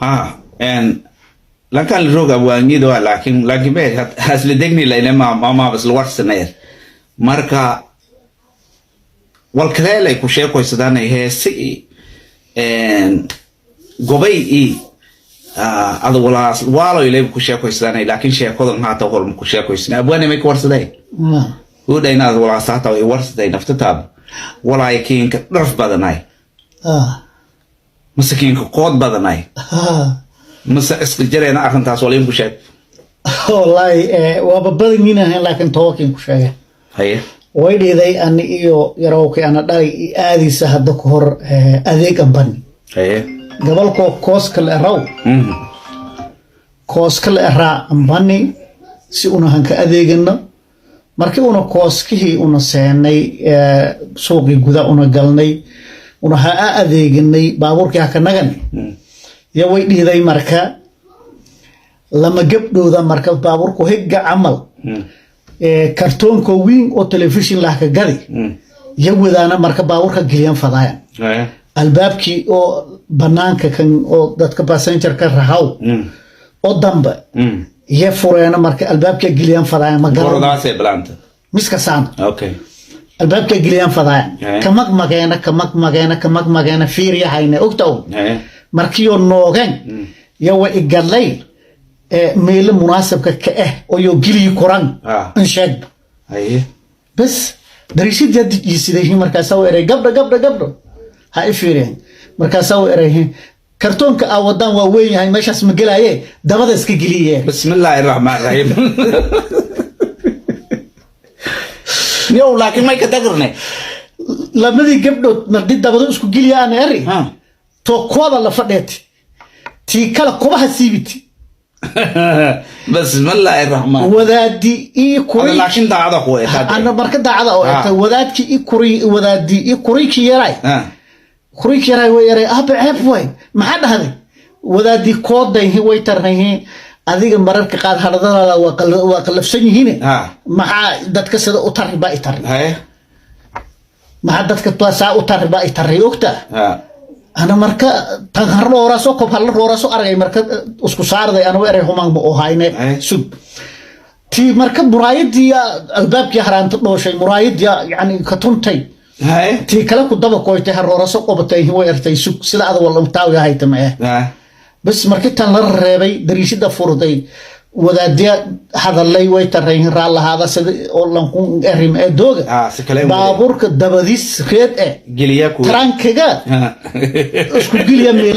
ها ان لكن الروغا وانيدو لكن بيت هسل دقني لين ما بس الورسنير marka walkaleele ay ku sheekaysadaan ay si gobay adu walaalo ilay ku sheekaysadaan laakiin sheekadu ma ta hol ku sheekaysan abwana ma ku warsaday oo daynaad wala saata ay warsaday naftatab walaakiin ka dhaf badanay masakiin ka qood badanay masa iska jireena arintaas walayn ku sheeg wallahi waa badanina laakiin tookin ku sheegay haye way dhiday an iyo yarowkii ana dhalay aadisa hadda ka hor adeegan ban haye gobolka kooska la raw kooska la raa ambani si una hanka adeegana markii una kooskii una seenay suuqi guda una galnay una ha adeeganay baaburkii ka nagan ya way dhiday marka lama gabdhooda marka baaburku higa amal kartoonka weyn oo television la ka gadi yawadaana marka baaburka giliyan fadayaan albaabkii oo banaanka kan oo dadka passenger ka rahaw oo damba ya fureena marka albaabka giliyan fadayaan magaaladaas ee balanta miska saan okay albaabka giliyan fadayaan kamak mageena fiiriya hayna ogtaw markii oo noogan yawa igalay ميل مناسب كأه أو يجري كوران إنشاد أيه بس دريشة جد يصيره مركز أو إره قبل هاي فيرين مركز أو إره كرتون كأودان ووين هاي مش اسمه جلاية ده بس كجليه بسم الله الرحمن الرحيم يو لكن ما يقدرني لما دي قبله نردي ده بدو اسكو جليه أنا أري تو قوة الله فديت تي كلا قوة سيبتي بسم الله الرحمن ودادي كوري لكن دعاء قوي أنا بركة دعاء ودادي كوري ودادي كوري كيراي كوري كيراي ويراي عيب وين ما حد هذا ودادي كود ده هو يترنيه هذيك المرة كقاد هذا وقلف سني هنا ما حد كسر أطر بقى يتر ما حد كتوسع أطر بقى يتر يوكتا أنا مركا تغرر وراسو كبر وراسو أرجع مركا أسكو صار ده أنا ويره هم عم بوهاينه سب تي مركا مرايد يا الباب كي هران تبغى شيء مرايد يا يعني كتونتي تي كلا كده بقول تهر وراسو قبتي هو يرتي سب سلا هذا والله متاوي هاي تمام بس مركا تنلر ربي دريشة ده فردي وذا دي هذا اللي ويترين رال هذا سد والله نكون إرم دوغ بابورك دباديس خيط جلياكو ترانكجا اسكو جليا